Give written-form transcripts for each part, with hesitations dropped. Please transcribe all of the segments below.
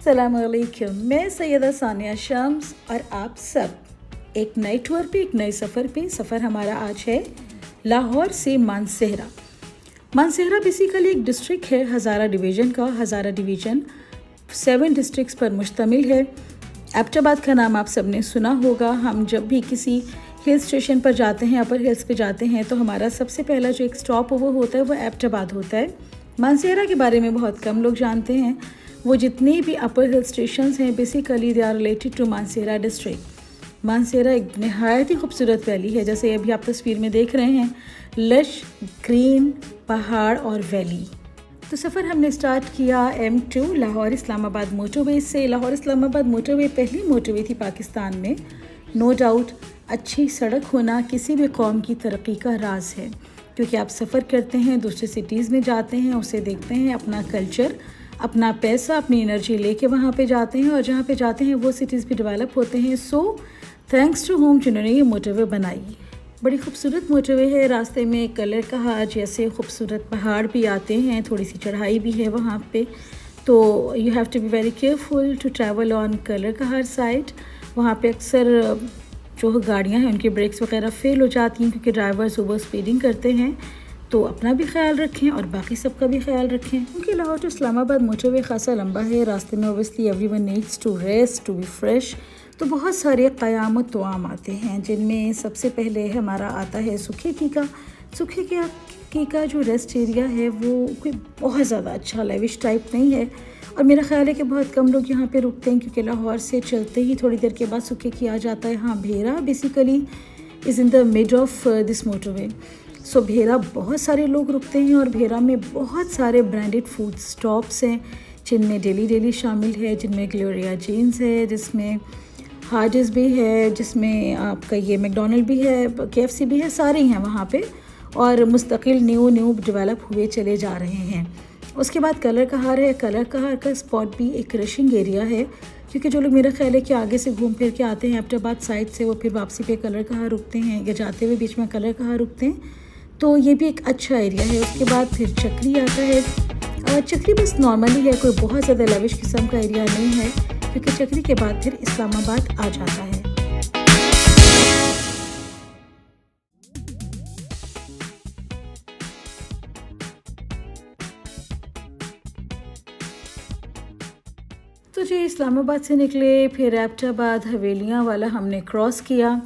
अस्सलामुअलैकुम, मैं सैयदा सानिया शम्स और आप सब एक नए टूर पे, एक नए सफ़र पे। सफ़र हमारा आज है लाहौर से मानसेहरा। मानसेहरा बेसिकली एक डिस्ट्रिक्ट है हज़ारा डिवीज़न का। हज़ारा डिवीज़न 7 डिस्ट्रिक्ट्स पर मुश्तमिल है। एबटाबाद का नाम आप सब ने सुना होगा। हम जब भी किसी हिल स्टेशन पर जाते हैं, अपर हिल्स पे जाते हैं, तो हमारा सबसे पहला जो एक स्टॉप वो होता है वो एबटाबाद होता है। मानसेहरा के बारे में बहुत कम लोग जानते हैं। वो जितने भी अपर हिल स्टेशंस हैं basically they are related to Mansehra district. Mansehra एक नहायत ही खूबसूरत वैली है, जैसे अभी आप तस्वीर में देख रहे हैं, लश ग्रीन पहाड़ और वैली। तो सफ़र हमने स्टार्ट किया M2 लाहौर इस्लामाबाद मोटरवे से। लाहौर इस्लामाबाद मोटरवे पहली मोटरवे थी पाकिस्तान में। नो डाउट अच्छी सड़क होना किसी भी कौम की तरक्की का राज है, क्योंकि आप सफ़र करते हैं, दूसरे सिटीज़ में जाते हैं, उसे देखते हैं, अपना कल्चर, अपना पैसा, अपनी एनर्जी लेके वहाँ पे जाते हैं, और जहाँ पे जाते हैं वो सिटीज़ भी डेवलप होते हैं। सो थैंक्स टू होम जिन्होंने ये मोटरवे बनाई। बड़ी खूबसूरत मोटरवे है। रास्ते में कलर कहार जैसे खूबसूरत पहाड़ भी आते हैं, थोड़ी सी चढ़ाई भी है वहाँ पे, तो you have to be very careful to travel on Kallar Kahar side. वहाँ पे अक्सर जो गाड़ियाँ हैं उनके ब्रेक्स वगैरह फेल हो जाती हैं, क्योंकि ड्राइवर्स ओवर स्पीडिंग करते हैं। तो अपना भी ख्याल रखें और बाकी सबका भी ख्याल रखें, क्योंकि लाहौर टू इस्लामाबाद मोटरवे खासा लंबा है। रास्ते में obviously everyone needs to rest, to be fresh. तो बहुत सारे क़याम व तवाम आते हैं, जिनमें सबसे पहले हमारा आता है सूखे की का जो रेस्ट एरिया है वो कोई बहुत ज़्यादा अच्छा लेविश टाइप नहीं है, और मेरा ख्याल है कि बहुत कम लोग यहाँ पे रुकते हैं, क्योंकि लाहौर से चलते ही थोड़ी देर के बाद सूखे की आ जाता है। हाँ, Bhera basically is in the mid of this motorway. So Bhera बहुत सारे लोग रुकते हैं, और भेरा में बहुत सारे ब्रांडेड फूड स्टॉप्स हैं, जिनमें डेली शामिल है, जिनमें ग्लोरिया जीन्स है, जिसमें हार्डिस भी है, जिसमें आपका ये मैकडॉनल्ड भी है, KFC भी है, सारे हैं वहाँ पे, और मुस्तकिल न्यू डेवलप हुए चले जा रहे हैं। उसके बाद कलर कहार है। कलर कहार का स्पॉट भी एक रशिंग एरिया है, क्योंकि जो लोग मेरा ख्याल है कि आगे से घूम फिर के आते हैं एबटाबाद साइड से, वो फिर वापसी पे कलर कहार रुकते हैं, या जाते हुए बीच में कलर कहार रुकते हैं, तो ये भी एक अच्छा एरिया है। उसके बाद फिर चक्री आता है। चक्री बस नॉर्मली है, कोई बहुत ज़्यादा लविश किस्म का एरिया नहीं है, क्योंकि चक्री के बाद फिर इस्लामाबाद आ जाता है। तो जी इस्लामाबाद से निकले, फिर एबटाबाद हवेलियाँ वाला हमने क्रॉस किया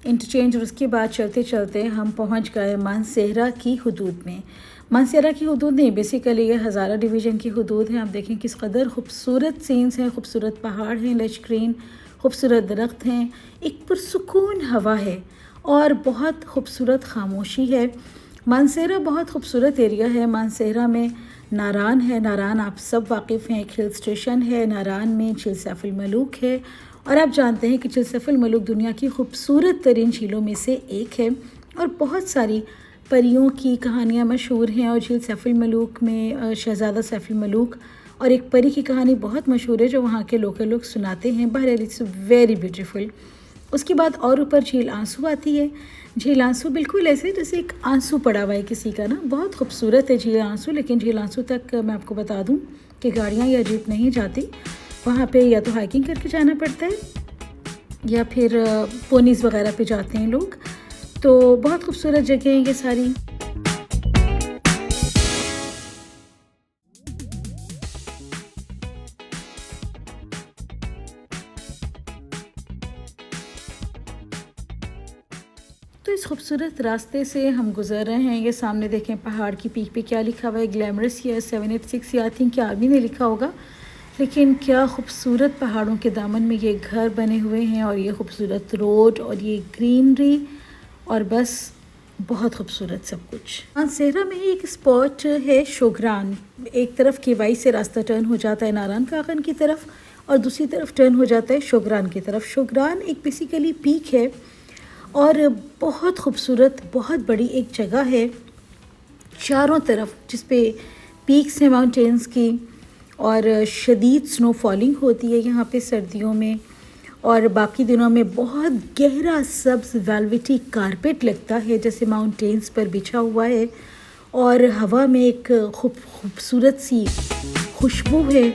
इंटरचेंज, और उसके बाद चलते चलते हम पहुंच गए मानसेहरा की हदूद में। मानसेहरा की हदूद नहीं, बेसिकली ये हज़ारा डिवीज़न की हदूद है। आप देखें किस कदर खूबसूरत सीन्स हैं, खूबसूरत पहाड़ हैं, लश ग्रीन, खूबसूरत दरख्त हैं, एक पुरसुकून हवा है, और बहुत खूबसूरत खामोशी है। मानसेहरा बहुत खूबसूरत एरिया है। मानसेहरा में नारान है। नारान आप सब वाकिफ़ हैं, एक हिल स्टेशन है। नारान में झील सैफ अल मलूक है, और आप जानते हैं कि झील सैफ अल मलूक दुनिया की खूबसूरत तरीन झीलों में से एक है, और बहुत सारी परियों की कहानियाँ मशहूर हैं। और झील सैफ अल मलूक में शहज़ादा सैफ अल मलूक और एक परी की कहानी बहुत मशहूर है, जो वहाँ के लोकल लोग सुनाते हैं। बहरहाल इट्स वेरी ब्यूटीफुल। उसके बाद और ऊपर झील आंसू आती है। झील आंसू बिल्कुल ऐसे जैसे एक आंसू पड़ा हुआ है किसी का ना, बहुत खूबसूरत है झील आंसू। लेकिन झील आंसू तक मैं आपको बता दूँ कि गाड़ियाँ या जीप नहीं जाती वहाँ पे, या तो हाइकिंग करके जाना पड़ता है, या फिर पोनीज़ वगैरह पे जाते हैं लोग। तो बहुत खूबसूरत जगह है ये सारी। तो इस खूबसूरत रास्ते से हम गुज़र रहे हैं। ये सामने देखें पहाड़ की पीक पे क्या लिखा हुआ है, ग्लैमरस या 786 या आई थिंक क्या आर्मी ने लिखा होगा, लेकिन क्या खूबसूरत पहाड़ों के दामन में ये घर बने हुए हैं, और ये खूबसूरत रोड, और ये ग्रीनरी, और बस बहुत खूबसूरत सब कुछ। मानसेहरा में ही एक स्पॉट है शोगरान। एक तरफ केवाई से रास्ता टर्न हो जाता है नारान कागन की तरफ, और दूसरी तरफ टर्न हो जाता है शोगरान की तरफ। शोगरान एक बेसिकली पीक है, और बहुत खूबसूरत, बहुत बड़ी एक जगह है चारों तरफ, जिस पे पीक्स हैं माउंटेन्स की, और शदीद स्नो फॉलिंग होती है यहाँ पे सर्दियों में, और बाकी दिनों में बहुत गहरा सब्ज़ वेलवेटी कारपेट लगता है, जैसे माउंटेन्स पर बिछा हुआ है, और हवा में एक खूबसूरत सी खुशबू है,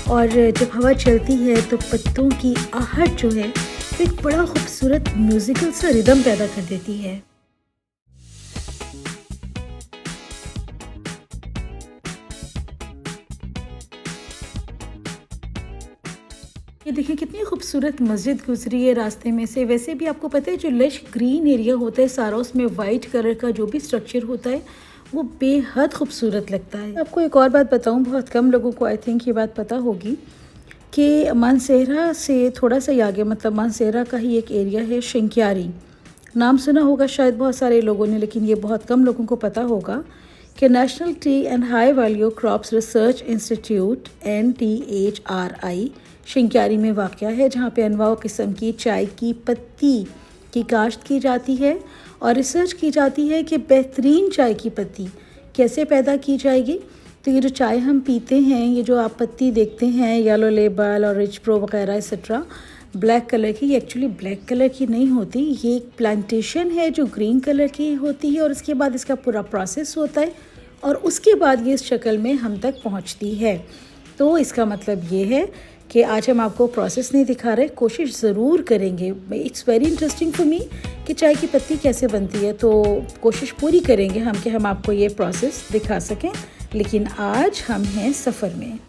और जब हवा चलती है तो पत्तों की आहट जो है एक बड़ा खूबसूरत म्यूज़िकल सा रिदम पैदा कर देती है। ये देखिए कितनी खूबसूरत मस्जिद गुजरी है रास्ते में से। वैसे भी आपको पता है जो लश ग्रीन एरिया होता है सारा, उसमें वाइट कलर का जो भी स्ट्रक्चर होता है वो बेहद खूबसूरत लगता है। आपको एक और बात बताऊं, बहुत कम लोगों को आई थिंक ये बात पता होगी कि मानसेरा से थोड़ा सा ही आगे, मतलब मानसेरा का ही एक एरिया है शिंक्यारी। नाम सुना होगा शायद बहुत सारे लोगों ने, लेकिन ये बहुत कम लोगों को पता होगा कि national T and high value crops research institute NTHRI शिंक्यारी में वाक़या है, जहाँ पे अनवाओ किस्म की चाय की पत्ती की काश्त की जाती है और रिसर्च की जाती है कि बेहतरीन चाय की पत्ती कैसे पैदा की जाएगी। तो ये जो चाय हम पीते हैं, ये जो आप पत्ती देखते हैं येलो लेबल और रिच प्रो वगैरह एक्सेट्रा ब्लैक कलर की, ये एक्चुअली ब्लैक कलर की नहीं होती। ये एक प्लांटेशन है जो ग्रीन कलर की होती है और उसके बाद इसका पूरा प्रोसेस होता है और उसके बाद ये इस शक्ल में हम तक पहुंचती है। तो इसका मतलब ये है कि आज हम आपको प्रोसेस नहीं दिखा रहे, कोशिश ज़रूर करेंगे। It's very interesting for me कि चाय की पत्ती कैसे बनती है, तो कोशिश पूरी करेंगे हम कि हम आपको ये प्रोसेस दिखा सकें। लेकिन आज हम हैं सफ़र में।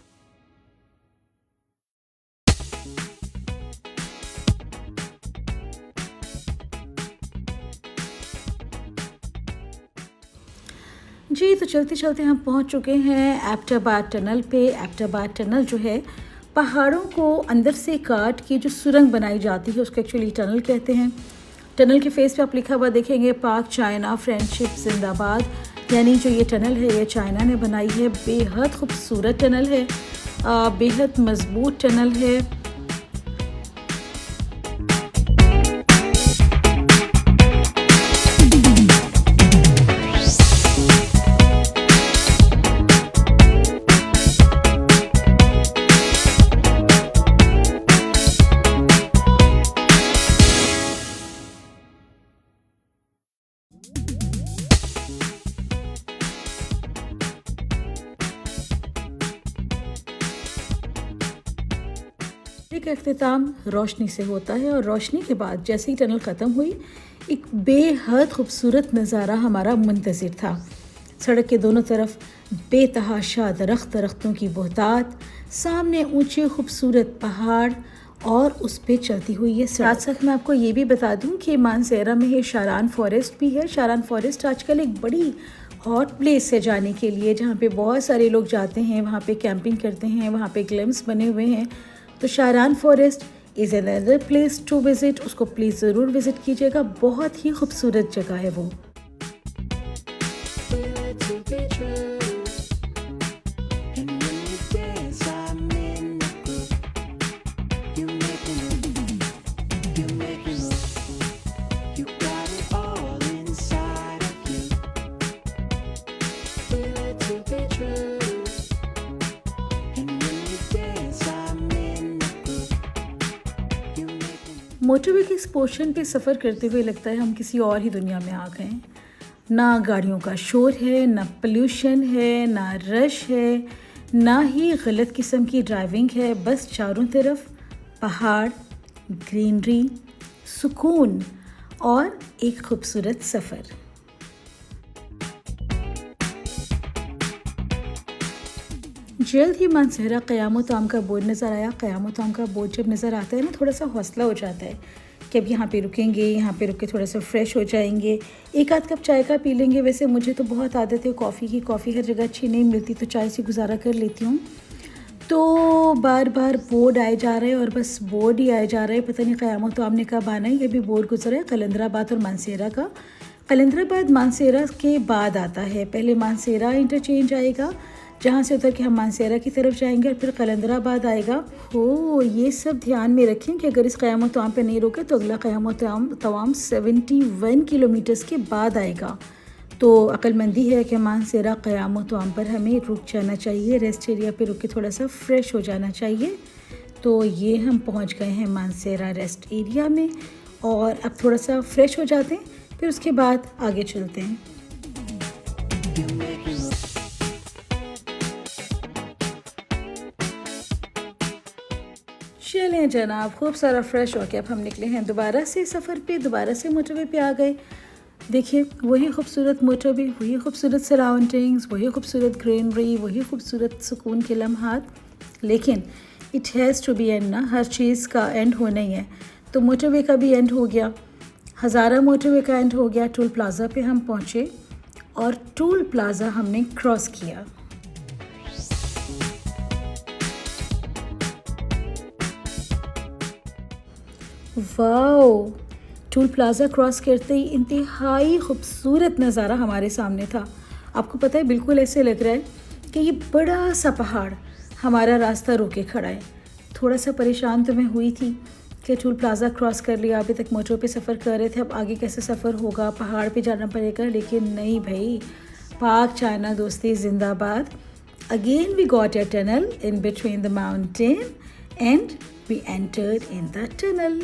जी, तो चलते चलते हम पहुंच चुके हैं एबटाबाद टनल पे। एबटाबाद टनल जो है पहाड़ों को अंदर से काट के जो सुरंग बनाई जाती है उसको एक्चुअली टनल कहते हैं। टनल के फेस पे आप लिखा हुआ देखेंगे पाक चाइना फ्रेंडशिप जिंदाबाद, यानी जो ये टनल है ये चाइना ने बनाई है। बेहद खूबसूरत टनल है, बेहद मजबूत टनल है। का अख्तिताम रोशनी से होता है और रोशनी के बाद जैसे ही टनल ख़त्म हुई एक बेहद खूबसूरत नज़ारा हमारा मुंतज़िर था। सड़क के दोनों तरफ बेतहाशा दरख्तों की बहुतात, सामने ऊंचे खूबसूरत पहाड़ और उस पर चलती हुई ये सड़क। साथ मैं आपको ये भी बता दूं कि मानसेरा में ये शारान फॉरेस्ट भी है। शारान फॉरेस्ट आजकल एक बड़ी हॉट प्लेस है जाने के लिए, जहाँ पे बहुत सारे लोग जाते हैं, वहाँ पे कैंपिंग करते हैं, वहाँ पे ग्लिम्स बने हुए हैं। तो Sharan forest is another place to visit, उसको प्लीज़ ज़रूर विज़िट कीजिएगा। बहुत ही खूबसूरत जगह है वो। मोटरवे के इस पोर्शन पे सफ़र करते हुए लगता है हम किसी और ही दुनिया में आ गए हैं। ना गाड़ियों का शोर है, ना पोल्यूशन है, ना रश है, ना ही गलत किस्म की ड्राइविंग है। बस चारों तरफ पहाड़, ग्रीनरी, सुकून और एक खूबसूरत सफ़र। जल्द ही मानसेरा क़याम-ओ-ताम का बोर्ड नज़र आया। क़याम-ओ-ताम का बोर्ड जब नज़र आता है ना, थोड़ा सा हौसला हो जाता है कि अब यहाँ पे रुकेंगे, यहाँ पे रुक के थोड़ा सा फ्रेश हो जाएंगे, एक आध कप चाय का पी लेंगे। वैसे मुझे तो बहुत आदत है कॉफ़ी की, कॉफ़ी हर जगह अच्छी नहीं मिलती तो चाय से गुजारा कर लेती हूँ। तो बार बार बोर्ड आए जा रहे हैं और बस बोर्ड ही आए जा रहे हैं। पता नहीं क़याम-ओ-ताम ने कब आना है। ये भी बोर्ड गुजरा है कलंदराबाद और मानसेरा का। कलंदराबाद मानसेरा के बाद आता है। पहले मानसेरा इंटरचेंज आएगा, जहाँ से उतर के हम मानसेरा की तरफ जाएंगे, और फिर कलंदराबाद आएगा। हो, ये सब ध्यान में रखें कि अगर इस क़याम-ओ-ताम पे नहीं रुके तो अगला क़याम-ओ-ताम 71 किलोमीटर्स के बाद आएगा। तो अक्लमंदी है कि मानसेरा क़याम-ओ-ताम पर हमें रुक जाना चाहिए, रेस्ट एरिया पे रुक के थोड़ा सा फ्रेश हो जाना चाहिए। तो ये हम पहुँच गए हैं मानसेरा रेस्ट एरिया में और अब थोड़ा सा फ्रेश हो जाते हैं, फिर उसके बाद आगे चलते हैं। हैं जनाब, खूब सारा फ्रेश होके अब हम निकले हैं दोबारा से सफ़र पे, दोबारा से मोटरवे पे आ गए। देखिए वही खूबसूरत मोटरवे, वही खूबसूरत सराउंडिंग्स, वही खूबसूरत ग्रीनरी, वही खूबसूरत सुकून के लम्हात। लेकिन it has to be end ना, हर चीज़ का एंड होना ही है। तो मोटरवे का भी एंड हो गया, हज़ारा मोटरवे का एंड हो गया। टोल प्लाज़ा पे हम पहुँचे और टोल प्लाज़ा हमने क्रॉस किया। वाओ, टोल प्लाज़ा क्रॉस करते ही इंतहाई खूबसूरत नज़ारा हमारे सामने था। आपको पता है, बिल्कुल ऐसे लग रहा है कि ये बड़ा सा पहाड़ हमारा रास्ता रोके खड़ा है। थोड़ा सा परेशान तो मैं हुई थी कि टोल प्लाज़ा क्रॉस कर लिया, अभी तक मोटर पे सफ़र कर रहे थे, अब आगे कैसे सफ़र होगा, पहाड़ पे जाना पड़ेगा। लेकिन नहीं भाई, पाक चाइना दोस्ती जिंदाबाद। Again we got a tunnel in between the mountain and we entered in the tunnel.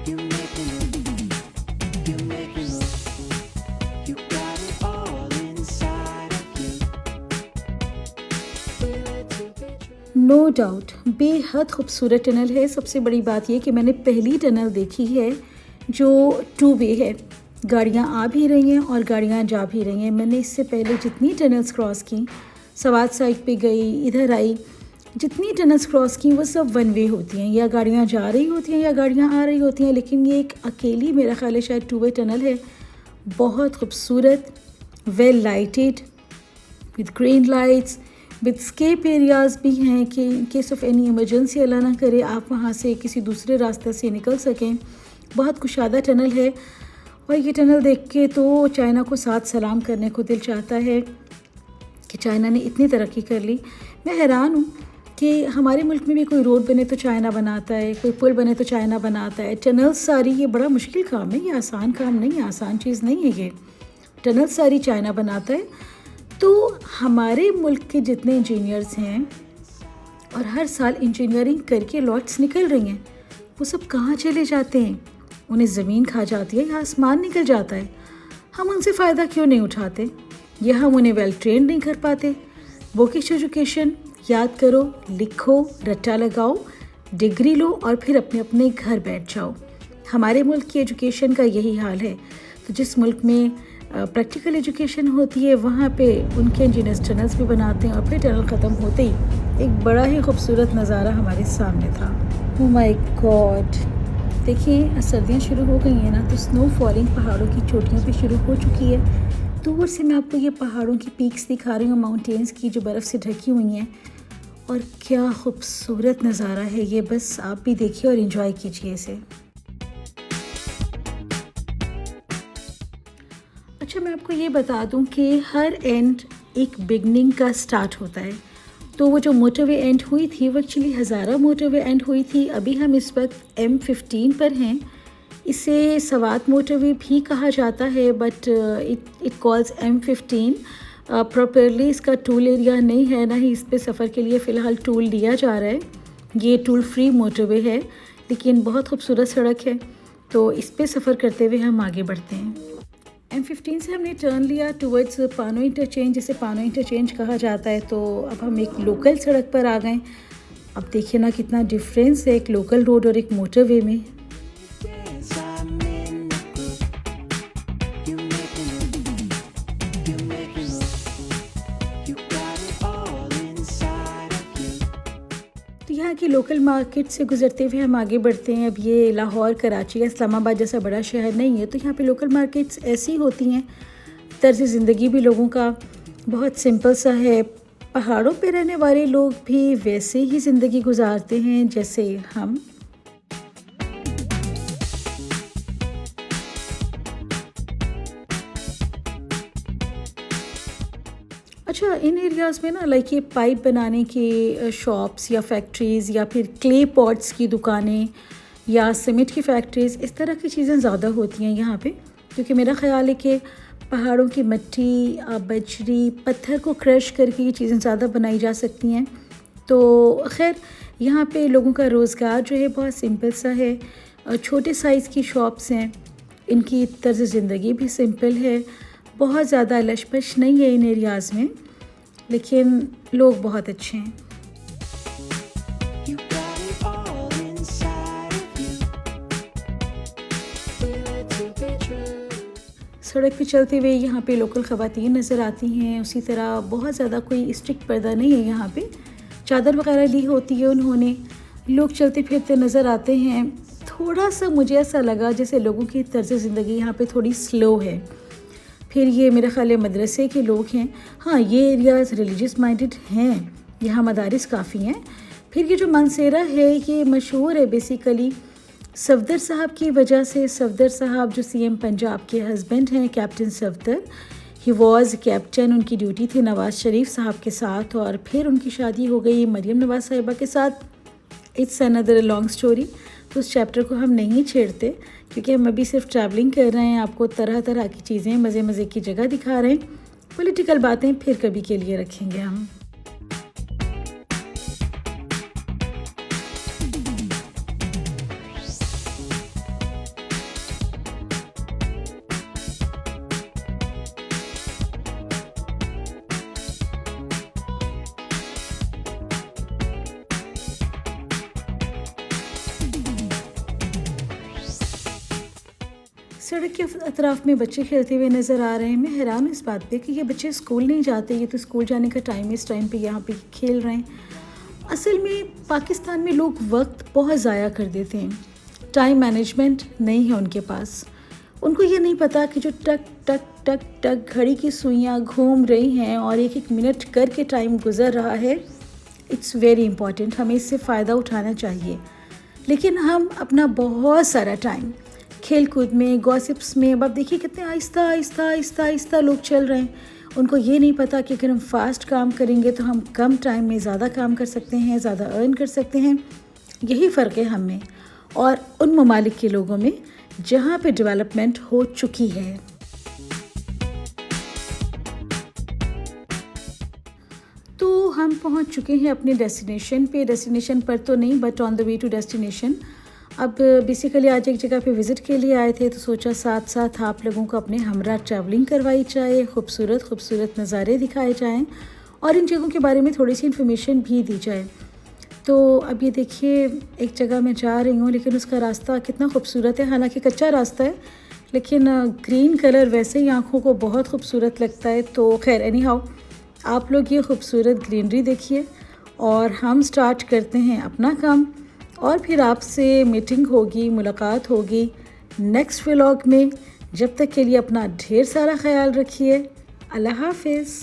You make me look, you make me look, you got it all inside of you. Feel it to be true. No doubt बेहद खूबसूरत tunnel है। सबसे बड़ी बात ये कि मैंने पहली टनल देखी है जो 2 वे है, गाड़ियाँ आ भी रही हैं और गाड़ियाँ जा भी रही हैं। मैंने इससे पहले जितनी टनल्स क्रॉस की, सवात साइड पे गई, इधर आई, जितनी टनल्स क्रॉस की वो सब 1 वे होती हैं, या गाड़ियाँ जा रही होती हैं या गाड़ियाँ आ रही होती हैं। लेकिन ये एक अकेली, मेरा ख्याल है शायद 2 वे टनल है, बहुत खूबसूरत, well lighted with green lights, with escape areas भी हैं कि in case of any emergency अल्लाह ना करे आप वहाँ से किसी दूसरे रास्ते से निकल सकें। बहुत कुशादा टनल है और ये टनल देख के तो चाइना को साथ सलाम करने को दिल चाहता है कि चाइना ने इतनी तरक्की कर ली। मैं हैरान हूँ कि हमारे मुल्क में भी कोई रोड बने तो चाइना बनाता है, कोई पुल बने तो चाइना बनाता है। टनल्स सारी, ये बड़ा मुश्किल काम है, ये आसान काम नहीं है, आसान चीज़ नहीं है ये। टनल्स सारी चाइना बनाता है। तो हमारे मुल्क के जितने इंजीनियर्स हैं और हर साल इंजीनियरिंग करके लॉट्स निकल रही हैं, वो सब कहाँ चले जाते हैं? उन्हें ज़मीन खा जाती है या आसमान निकल जाता है? हम उनसे फ़ायदा क्यों नहीं उठाते? या हम उन्हें वेल ट्रेंड नहीं कर पाते? वोकेशनल एजुकेशन याद करो, लिखो, रट्टा लगाओ, डिग्री लो और फिर अपने अपने घर बैठ जाओ। हमारे मुल्क की एजुकेशन का यही हाल है। तो जिस मुल्क में प्रैक्टिकल एजुकेशन होती है वहाँ पे उनके इंजीनियर्स टनल्स भी बनाते हैं और फिर टनल ख़त्म होते ही एक बड़ा ही खूबसूरत नज़ारा हमारे सामने था। ओह माय गॉड, देखिए सर्दियाँ शुरू हो गई हैं ना, तो स्नो फॉलिंग पहाड़ों की चोटियों पे शुरू हो चुकी है। दूर से मैं आपको ये पहाड़ों की पीक्स दिखा रही हूँ, माउंटेन्स की जो बर्फ़ से ढकी हुई हैं, और क्या खूबसूरत नज़ारा है ये। बस आप भी देखिए और एंजॉय कीजिए इसे। अच्छा, मैं आपको ये बता दूं कि हर एंड एक बिगनिंग का स्टार्ट होता है। तो वो जो मोटरवे एंड हुई थी वो एक्चुअली हज़ारा मोटरवे एंड हुई थी। अभी हम इस वक्त M15 पर हैं। इसे सवात मोटरवे भी कहा जाता है, but it calls M15। Properly इसका टूल एरिया नहीं है, ना ही इस पे सफ़र के लिए फ़िलहाल टूल दिया जा रहा है। ये टूल फ्री मोटरवे है, लेकिन बहुत खूबसूरत सड़क है, तो इस पे सफ़र करते हुए हम आगे बढ़ते हैं। M15 से हमने टर्न लिया टुवर्ड्स पानो इंटरचेंज, जिसे पानो इंटरचेंज कहा जाता है। तो अब हम एक लोकल सड़क पर आ गए। अब देखिए ना कितना डिफरेंस है एक लोकल रोड और एक मोटरवे में। Yes, I'm in the groove. You make me look, you make me look, you got it all inside of you. तो यहाँ की लोकल मार्केट से गुजरते हुए हम आगे बढ़ते हैं। अब ये लाहौर, कराची या इस्लामाबाद जैसा बड़ा शहर नहीं है, तो यहाँ पे लोकल मार्केट्स ऐसी होती हैं। तर्ज ज़िंदगी भी लोगों का बहुत सिंपल सा है। पहाड़ों पे रहने वाले लोग भी वैसे ही ज़िंदगी गुजारते हैं जैसे हम। अच्छा, इन एरियाज़ में ना लाइक ये पाइप बनाने के शॉप्स या फैक्ट्रीज़ या फिर क्ले पॉट्स की दुकानें या सीमेंट की फैक्ट्रीज़, इस तरह की चीज़ें ज़्यादा होती हैं यहाँ पे। क्योंकि मेरा ख़्याल है कि पहाड़ों की मिट्टी, बजरी, पत्थर को क्रश करके ये चीज़ें ज़्यादा बनाई जा सकती हैं। तो खैर यहाँ पे लोगों का रोज़गार जो है बहुत सिंपल सा है। छोटे साइज़ की शॉप्स हैं, इनकी तर्ज ज़िंदगी भी सिंपल है। बहुत ज़्यादा लशपश नहीं है इन एरियाज़ में, लेकिन लोग बहुत अच्छे हैं। You got it all सड़क पे चलते हुए यहाँ पे लोकल ख़वातीन नज़र आती हैं। उसी तरह बहुत ज़्यादा कोई स्ट्रिक्ट पर्दा नहीं है यहाँ पे, चादर वगैरह ली होती है उन्होंने। लोग चलते फिरते नज़र आते हैं। थोड़ा सा मुझे ऐसा लगा जैसे लोगों की तर्ज ज़िंदगी यहाँ पे थोड़ी स्लो है। फिर ये मेरे ख्याल है मदरसे के लोग हैं। हाँ, ये एरियाज़ रिलीजियस माइंडेड हैं, यहाँ मदारिस काफ़ी हैं। फिर ये जो मानसेरा है ये मशहूर है बेसिकली सफदर साहब की वजह से। सफदर साहब जो सीएम पंजाब के हस्बैंड हैं, captain Safdar, he was captain, उनकी ड्यूटी थी नवाज़ शरीफ साहब के साथ और फिर उनकी शादी हो गई मरियम नवाज़ साहिबा के साथ। इट्स अनदर लॉन्ग स्टोरी, तो उस चैप्टर को हम नहीं छेड़ते क्योंकि हम अभी सिर्फ ट्रैवलिंग कर रहे हैं, आपको तरह तरह की चीज़ें, मज़े मज़े की जगह दिखा रहे हैं। पॉलिटिकल बातें फिर कभी के लिए रखेंगे हम। सड़क के अतराफ़ में बच्चे खेलते हुए नज़र आ रहे हैं। मैं हैरान इस बात पे कि ये बच्चे स्कूल नहीं जाते, ये तो स्कूल जाने का टाइम है, इस टाइम पे यहाँ पे खेल रहे हैं। असल में पाकिस्तान में लोग वक्त बहुत ज़ाया कर देते हैं, टाइम मैनेजमेंट नहीं है उनके पास। उनको ये नहीं पता कि जो टक टक टक टक घड़ी की सुइयाँ घूम रही हैं और एक एक मिनट करके टाइम गुज़र रहा है, इट्स वेरी इंपॉर्टेंट, हमें इससे फ़ायदा उठाना चाहिए। लेकिन हम अपना बहुत सारा टाइम खेल कूद में, गॉसिप्स में, अब आप देखिए कितने आहिस्ता आहिस्ता आहिस्ता आहिस्ता लोग चल रहे हैं। उनको ये नहीं पता कि अगर हम फास्ट काम करेंगे तो हम कम टाइम में ज़्यादा काम कर सकते हैं, ज़्यादा अर्न कर सकते हैं। यही फ़र्क है हम में और उन ममालिक के लोगों में जहाँ पे डेवलपमेंट हो चुकी है। तो हम पहुँच चुके हैं अपने डेस्टिनेशन पे, डेस्टिनेशन पर तो नहीं but on the way to destination. अब बेसिकली आज एक जगह पे विज़िट के लिए आए थे तो सोचा साथ साथ आप लोगों को अपने हमरा ट्रैवलिंग करवाई जाए, खूबसूरत खूबसूरत नज़ारे दिखाए जाएं और इन जगहों के बारे में थोड़ी सी इन्फॉर्मेशन भी दी जाए। तो अब ये देखिए एक जगह मैं जा रही हूँ लेकिन उसका रास्ता कितना खूबसूरत है, हालांकि कच्चा रास्ता है लेकिन ग्रीन कलर वैसे ही आँखों को बहुत खूबसूरत लगता है। तो खैर एनी हाउ, आप लोग ये खूबसूरत ग्रीनरी देखिए और हम स्टार्ट करते हैं अपना काम और फिर आपसे मीटिंग होगी, मुलाकात होगी नेक्स्ट व्लॉग में। जब तक के लिए अपना ढेर सारा ख्याल रखिए। अल्लाह हाफिज़।